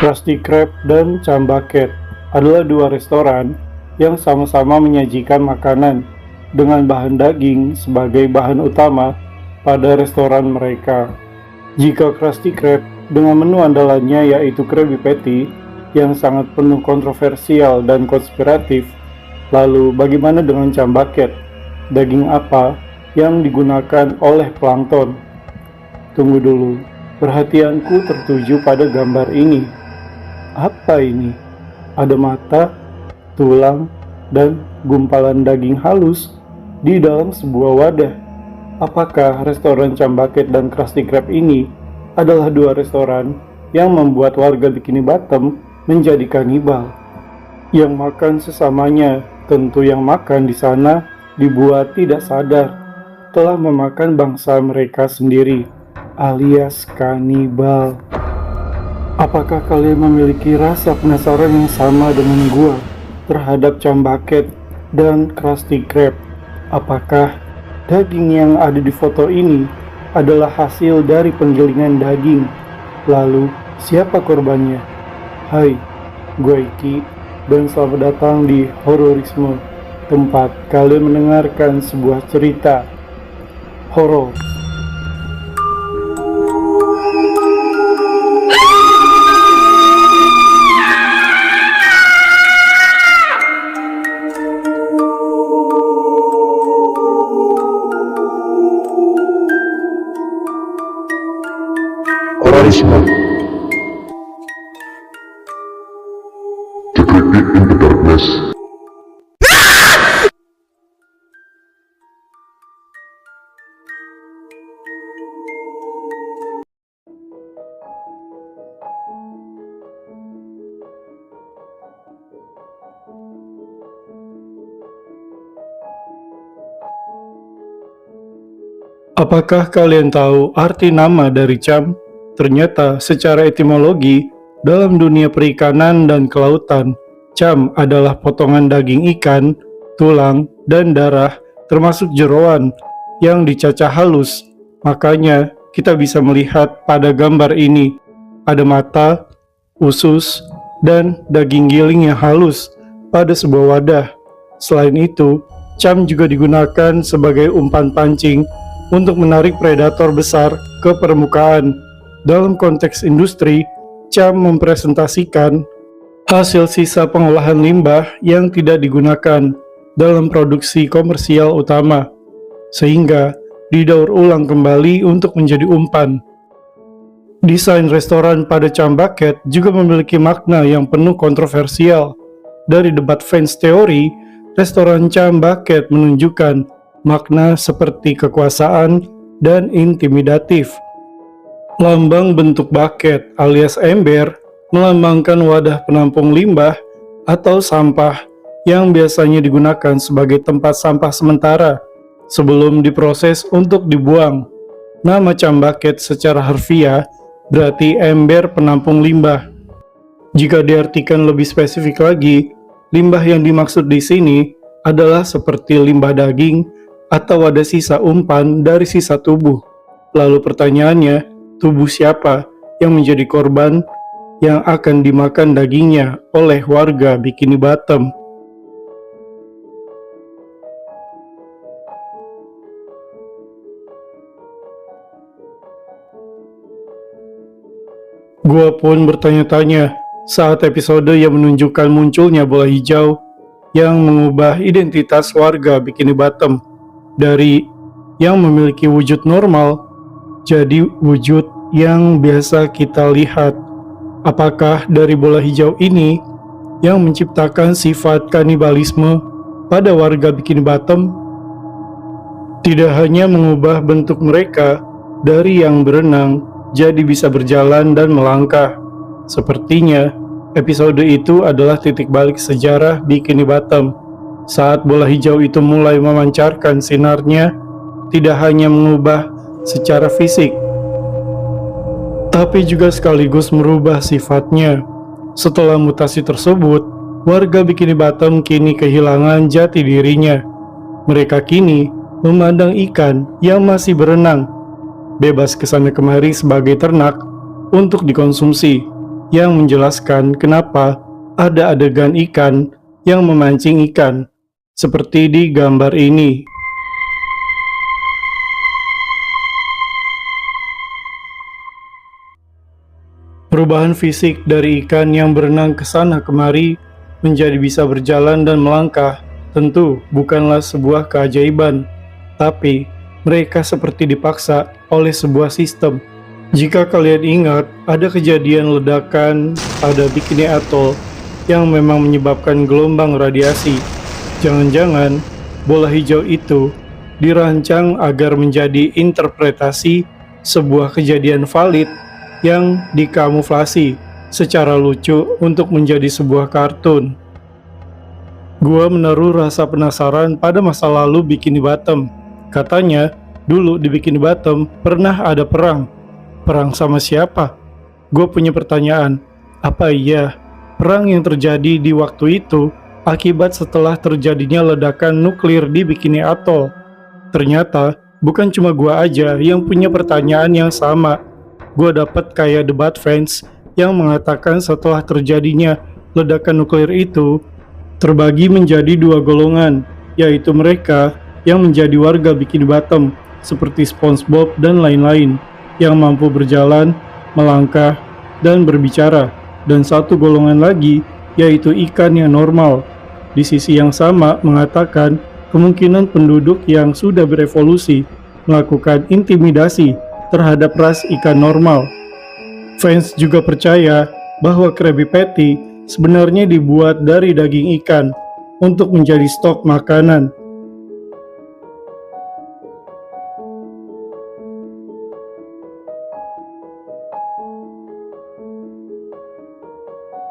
Krusty Krab dan Chum Bucket adalah dua restoran yang sama-sama menyajikan makanan dengan bahan daging sebagai bahan utama pada restoran mereka. Jika Krusty Krab dengan menu andalannya yaitu Krabby Patty yang sangat penuh kontroversial dan konspiratif, lalu bagaimana dengan Chum Bucket? Daging apa yang digunakan oleh plankton? Tunggu dulu, perhatianku tertuju pada gambar ini. Apa ini? Ada mata, tulang, dan gumpalan daging halus di dalam sebuah wadah. Apakah restoran Chum Bucket dan Krusty Krab ini adalah dua restoran yang membuat warga Bikini Bottom menjadi kanibal? Yang makan sesamanya, tentu yang makan di sana dibuat tidak sadar telah memakan bangsa mereka sendiri, alias kanibal. Apakah kalian memiliki rasa penasaran yang sama dengan gua terhadap Chum Bucket dan Krusty Krab? Apakah daging yang ada di foto ini adalah hasil dari penggilingan daging? Lalu, siapa korbannya? Hai, gua Iki, dan selamat datang di Hororisme, tempat kalian mendengarkan sebuah cerita horor. Hororisme. The Creepy in the Darkness. Apakah kalian tahu arti nama dari Chum? Ternyata secara etimologi, dalam dunia perikanan dan kelautan, Chum adalah potongan daging ikan, tulang, dan darah, termasuk jeroan yang dicacah halus. Makanya kita bisa melihat pada gambar ini, ada mata, usus, dan daging giling yang halus pada sebuah wadah. Selain itu, Chum juga digunakan sebagai umpan pancing untuk menarik predator besar ke permukaan. Dalam konteks industri, Chum mempresentasikan hasil sisa pengolahan limbah yang tidak digunakan dalam produksi komersial utama, sehingga didaur ulang kembali untuk menjadi umpan. Desain restoran pada Chum Bucket juga memiliki makna yang penuh kontroversial. Dari debat fans teori, restoran Chum Bucket menunjukkan makna seperti kekuasaan dan intimidatif. Lambang bentuk bucket alias ember melambangkan wadah penampung limbah atau sampah yang biasanya digunakan sebagai tempat sampah sementara sebelum diproses untuk dibuang. Nama Chum Bucket secara harfiah berarti ember penampung limbah. Jika diartikan lebih spesifik lagi, limbah yang dimaksud di sini adalah seperti limbah daging atau ada sisa umpan dari sisa tubuh. Lalu pertanyaannya, tubuh siapa yang menjadi korban yang akan dimakan dagingnya oleh warga Bikini Bottom? Gua pun bertanya-tanya saat episode yang menunjukkan munculnya bola hijau yang mengubah identitas warga Bikini Bottom dari yang memiliki wujud normal jadi wujud yang biasa kita lihat. Apakah dari bola hijau ini yang menciptakan sifat kanibalisme pada warga Bikini Bottom? Tidak hanya mengubah bentuk mereka dari yang berenang jadi bisa berjalan dan melangkah. Sepertinya episode itu adalah titik balik sejarah Bikini Bottom. Saat bola hijau itu mulai memancarkan sinarnya, tidak hanya mengubah secara fisik, tapi juga sekaligus merubah sifatnya. Setelah mutasi tersebut, warga Bikini Bottom kini kehilangan jati dirinya. Mereka kini memandang ikan yang masih berenang, bebas kesana kemari sebagai ternak untuk dikonsumsi. yang menjelaskan kenapa ada adegan ikan yang memancing ikan, seperti di gambar ini. Perubahan fisik dari ikan yang berenang ke sana kemari menjadi bisa berjalan dan melangkah tentu bukanlah sebuah keajaiban, tapi mereka seperti dipaksa oleh sebuah sistem. Jika kalian ingat, ada kejadian ledakan pada Bikini Atoll yang memang menyebabkan gelombang radiasi. Jangan-jangan bola hijau itu dirancang agar menjadi interpretasi sebuah kejadian valid yang dikamuflasi secara lucu untuk menjadi sebuah kartun. Gua menaruh rasa penasaran pada masa lalu Bikini Bottom. Katanya, dulu di Bikini Bottom pernah ada perang. Perang sama siapa? Gue punya pertanyaan. Apa iya perang yang terjadi di waktu itu akibat setelah terjadinya ledakan nuklir di Bikini Atoll? Ternyata bukan cuma gue aja yang punya pertanyaan yang sama. Gue dapat kayak debat fans yang mengatakan setelah terjadinya ledakan nuklir itu terbagi menjadi dua golongan, yaitu mereka yang menjadi warga Bikini Bottom seperti SpongeBob dan lain-lain yang mampu berjalan, melangkah, dan berbicara, dan satu golongan lagi yaitu ikan yang normal. Di sisi yang sama mengatakan kemungkinan penduduk yang sudah berevolusi melakukan intimidasi terhadap ras ikan normal. Fans juga percaya bahwa Krabby Patty sebenarnya dibuat dari daging ikan untuk menjadi stok makanan.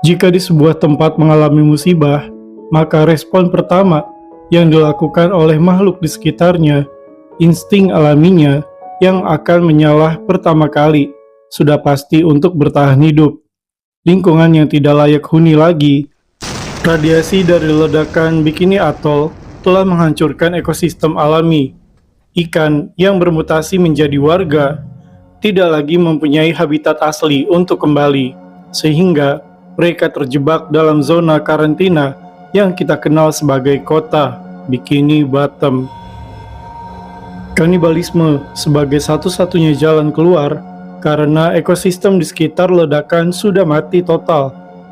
Jika di sebuah tempat mengalami musibah, maka respon pertama yang dilakukan oleh makhluk di sekitarnya, insting alaminya yang akan menyalah pertama kali, sudah pasti untuk bertahan hidup. Lingkungan yang tidak layak huni lagi. Radiasi dari ledakan Bikini Atoll telah menghancurkan ekosistem alami. Ikan yang bermutasi menjadi warga tidak lagi mempunyai habitat asli untuk kembali, sehingga mereka terjebak dalam zona karantina yang kita kenal sebagai kota Bikini Bottom. Kanibalisme sebagai satu-satunya jalan keluar karena ekosistem di sekitar ledakan sudah mati total.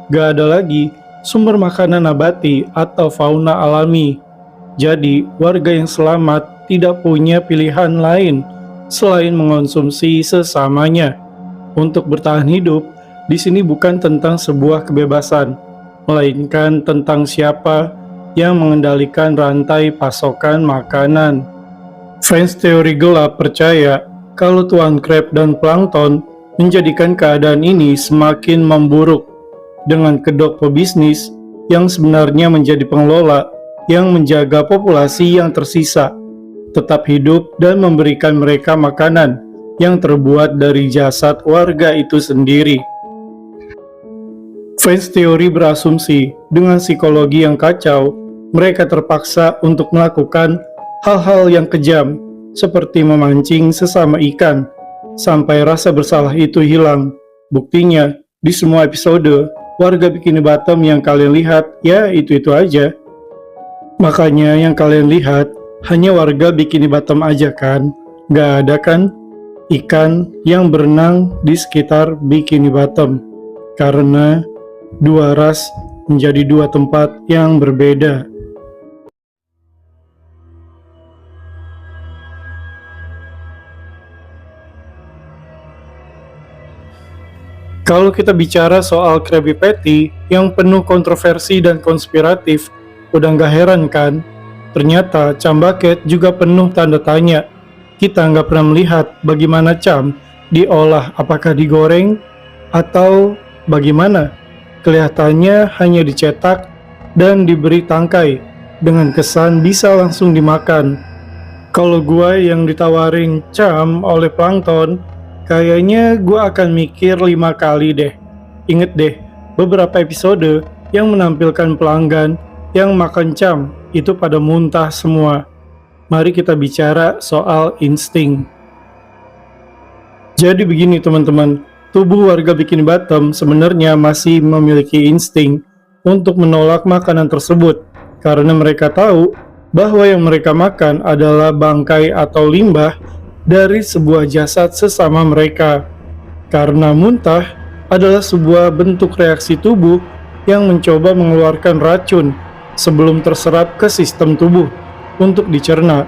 Gak ada lagi sumber makanan nabati atau fauna alami. Jadi warga yang selamat tidak punya pilihan lain selain mengonsumsi sesamanya. Untuk bertahan hidup di sini bukan tentang sebuah kebebasan, melainkan tentang siapa yang mengendalikan rantai pasokan makanan. Fans teori gelap percaya kalau Tuan Crab dan Plankton menjadikan keadaan ini semakin memburuk dengan kedok pebisnis yang sebenarnya menjadi pengelola yang menjaga populasi yang tersisa tetap hidup dan memberikan mereka makanan yang terbuat dari jasad warga itu sendiri. Fans teori berasumsi dengan psikologi yang kacau, mereka terpaksa untuk melakukan hal-hal yang kejam, seperti memancing sesama ikan, sampai rasa bersalah itu hilang. Buktinya, di semua episode, warga Bikini Bottom yang kalian lihat, ya itu-itu aja. Makanya yang kalian lihat, hanya warga Bikini Bottom aja kan? Gak ada kan ikan yang berenang di sekitar Bikini Bottom. Karena dua ras menjadi dua tempat yang berbeda. Kalau kita bicara soal Krabby Patty yang penuh kontroversi dan konspiratif, udah nggak heran kan? Ternyata Cham Bucket juga penuh tanda tanya. Kita nggak pernah melihat bagaimana Cham diolah, apakah digoreng atau bagaimana. Kelihatannya hanya dicetak dan diberi tangkai dengan kesan bisa langsung dimakan. Kalau gua yang ditawarin Cham oleh Plankton, kayaknya gue akan mikir 5 kali deh. Ingat deh, beberapa episode yang menampilkan pelanggan yang makan Cham itu pada muntah semua. Mari kita bicara soal insting. Jadi begini teman-teman, Tubuh warga Bikini Bottom sebenarnya masih memiliki insting untuk menolak makanan tersebut karena mereka tahu bahwa yang mereka makan adalah bangkai atau limbah dari sebuah jasad sesama mereka. Karena muntah adalah sebuah bentuk reaksi tubuh yang mencoba mengeluarkan racun sebelum terserap ke sistem tubuh untuk dicerna.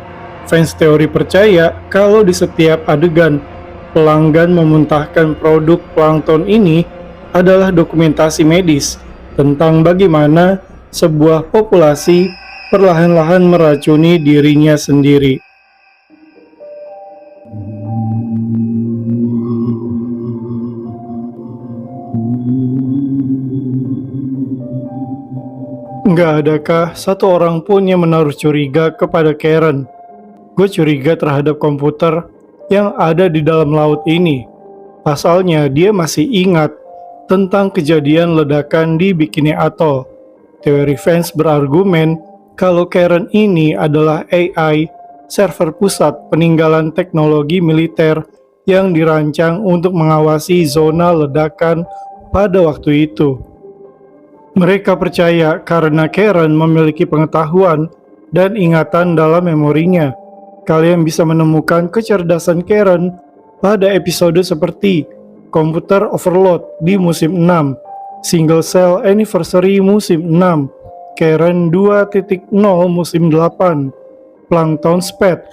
Fans teori percaya kalau di setiap adegan pelanggan memuntahkan produk plankton ini adalah dokumentasi medis tentang bagaimana sebuah populasi perlahan-lahan meracuni dirinya sendiri. Nggak adakah satu orang pun yang menaruh curiga kepada Karen? Gue curiga terhadap komputer yang ada di dalam laut ini. Pasalnya dia masih ingat tentang kejadian ledakan di Bikini Atoll. Teori fans berargumen kalau Karen ini adalah AI, server pusat peninggalan teknologi militer yang dirancang untuk mengawasi zona ledakan pada waktu itu. Mereka percaya karena Karen memiliki pengetahuan dan ingatan dalam memorinya. Kalian bisa menemukan kecerdasan Karen pada episode seperti Komputer Overload di musim 6, Single Cell Anniversary musim 6, Karen 2.0 musim 8, Plankton Spat,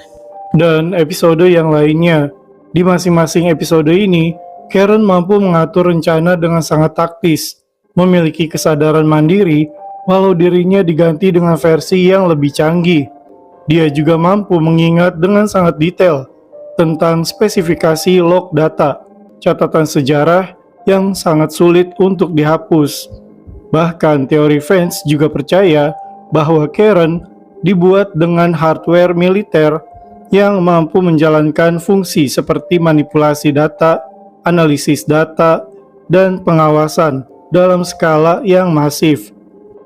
dan episode yang lainnya. Di masing-masing episode ini, Karen mampu mengatur rencana dengan sangat taktis, memiliki kesadaran mandiri walau dirinya diganti dengan versi yang lebih canggih. Dia juga mampu mengingat dengan sangat detail tentang spesifikasi log data, catatan sejarah yang sangat sulit untuk dihapus. Bahkan teori fans juga percaya bahwa Karen dibuat dengan hardware militer yang mampu menjalankan fungsi seperti manipulasi data, analisis data, dan pengawasan dalam skala yang masif.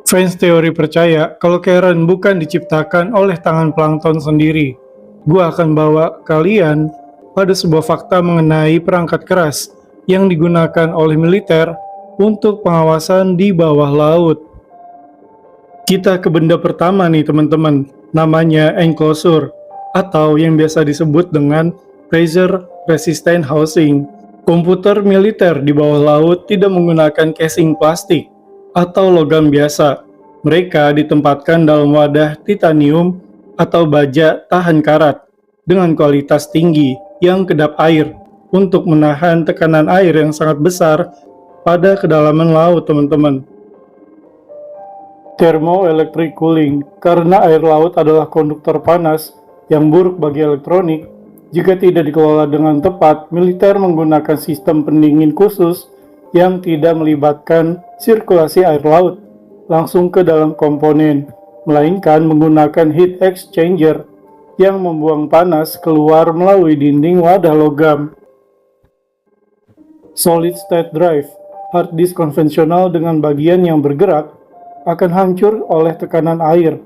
Fans teori percaya kalau Karen bukan diciptakan oleh tangan plankton sendiri. Gua akan bawa kalian pada sebuah fakta mengenai perangkat keras yang digunakan oleh militer untuk pengawasan di bawah laut. Kita ke benda pertama nih teman-teman, namanya enclosure atau yang biasa disebut dengan pressure resistant housing. Komputer militer di bawah laut tidak menggunakan casing plastik atau logam biasa. Mereka ditempatkan dalam wadah titanium atau baja tahan karat dengan kualitas tinggi yang kedap air untuk menahan tekanan air yang sangat besar pada kedalaman laut, teman-teman. Thermoelectric cooling, karena air laut adalah konduktor panas yang buruk bagi elektronik. Jika tidak dikelola dengan tepat, militer menggunakan sistem pendingin khusus yang tidak melibatkan sirkulasi air laut langsung ke dalam komponen, melainkan menggunakan heat exchanger yang membuang panas keluar melalui dinding wadah logam. Solid state drive, hard disk konvensional dengan bagian yang bergerak, akan hancur oleh tekanan air.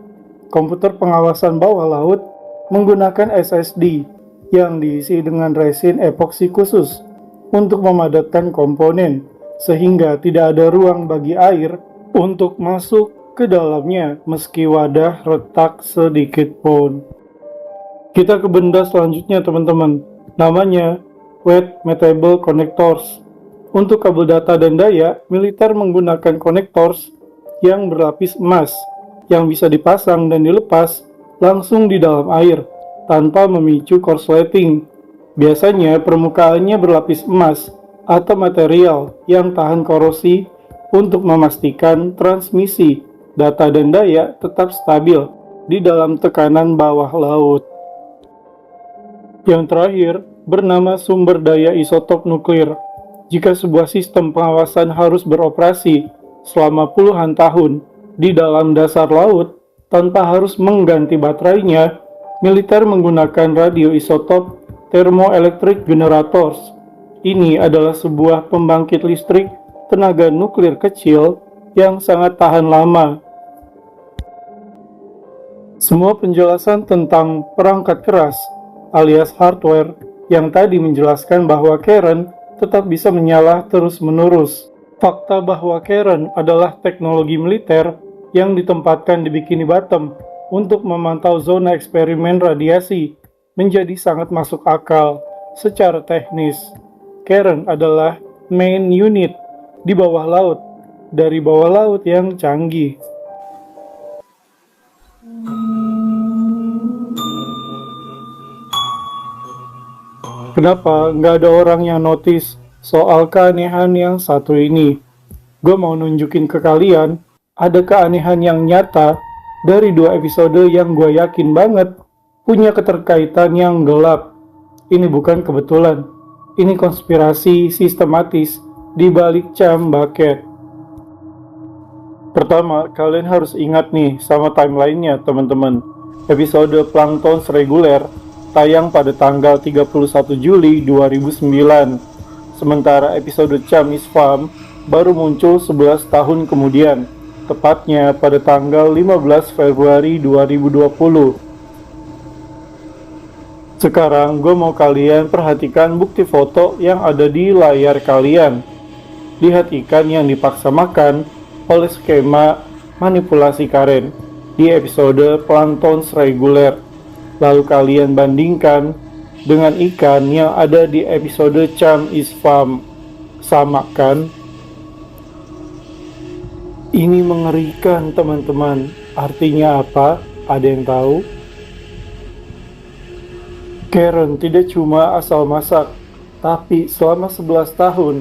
Komputer pengawasan bawah laut menggunakan SSD yang diisi dengan resin epoksi khusus untuk memadatkan komponen, sehingga tidak ada ruang bagi air untuk masuk ke dalamnya meski wadah retak sedikit pun. Kita ke benda selanjutnya teman-teman, namanya wet mutable connectors. Untuk kabel data dan daya, militer menggunakan connectors yang berlapis emas yang bisa dipasang dan dilepas langsung di dalam air tanpa memicu korsleting. Biasanya permukaannya berlapis emas atau material yang tahan korosi untuk memastikan transmisi data dan daya tetap stabil di dalam tekanan bawah laut. Yang terakhir, bernama sumber daya isotop nuklir. Jika sebuah sistem pengawasan harus beroperasi selama puluhan tahun di dalam dasar laut tanpa harus mengganti baterainya, militer menggunakan radioisotop thermoelectric generators. Ini adalah sebuah pembangkit listrik tenaga nuklir kecil yang sangat tahan lama. Semua penjelasan tentang perangkat keras alias hardware yang tadi menjelaskan bahwa Karen tetap bisa menyala terus-menerus. Fakta bahwa Karen adalah teknologi militer yang ditempatkan di Bikini Bottom untuk memantau zona eksperimen radiasi menjadi sangat masuk akal secara teknis. Karen adalah main unit di bawah laut, dari bawah laut yang canggih. Kenapa nggak ada orang yang notice soal keanehan yang satu ini? Gue mau nunjukin ke kalian, ada keanehan yang nyata dari 2 episode yang gue yakin banget punya keterkaitan yang gelap. Ini bukan kebetulan, ini konspirasi sistematis di balik Cham Bucket. Pertama, kalian harus ingat nih sama timelinenya teman-teman. Episode Planktons reguler tayang pada tanggal 31 Juli 2009. Sementara episode Cham is Farm baru muncul 11 tahun kemudian, tepatnya pada tanggal 15 Februari 2020. Sekarang gue mau kalian perhatikan bukti foto yang ada di layar kalian. Lihat ikan yang dipaksa makan oleh skema manipulasi Karen di episode Planktons reguler. Lalu kalian bandingkan dengan ikan yang ada di episode Cham is Farm. Sama kan? Ini mengerikan teman-teman. Artinya apa? Ada yang tahu? Karen tidak cuma asal masak, tapi selama 11 tahun,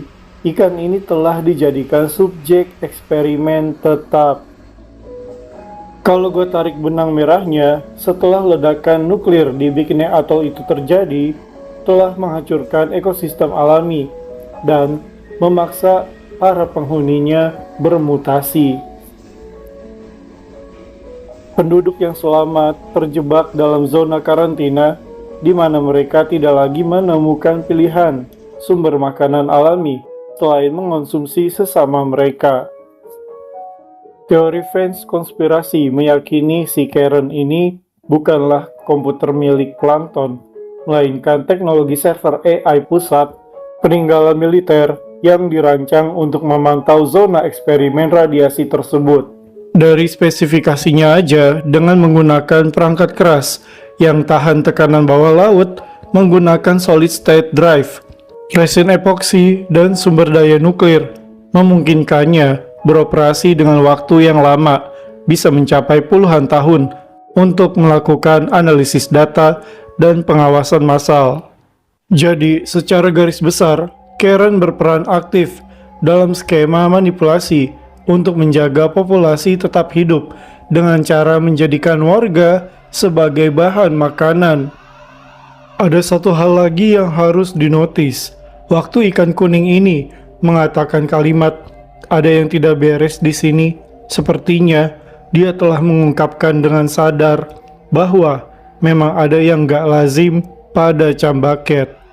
ikan ini telah dijadikan subjek eksperimen tetap. Kalau gue tarik benang merahnya, setelah ledakan nuklir di Bikini Atoll itu terjadi, telah menghancurkan ekosistem alami dan memaksa para penghuninya bermutasi. Penduduk yang selamat terjebak dalam zona karantina, di mana mereka tidak lagi menemukan pilihan sumber makanan alami selain mengonsumsi sesama mereka. Teori fans konspirasi meyakini si Karen ini bukanlah komputer milik Plankton, melainkan teknologi server AI pusat peninggalan militer yang dirancang untuk memantau zona eksperimen radiasi tersebut. Dari spesifikasinya aja, dengan menggunakan perangkat keras yang tahan tekanan bawah laut, menggunakan solid state drive, resin epoksi, dan sumber daya nuklir, memungkinkannya beroperasi dengan waktu yang lama, bisa mencapai puluhan tahun untuk melakukan analisis data dan pengawasan massal. Jadi, secara garis besar, Karen berperan aktif dalam skema manipulasi untuk menjaga populasi tetap hidup dengan cara menjadikan warga sebagai bahan makanan. Ada satu hal lagi yang harus dinotis. Waktu ikan kuning ini mengatakan kalimat "ada yang tidak beres di sini", sepertinya dia telah mengungkapkan dengan sadar bahwa memang ada yang gak lazim pada Cham Bucket.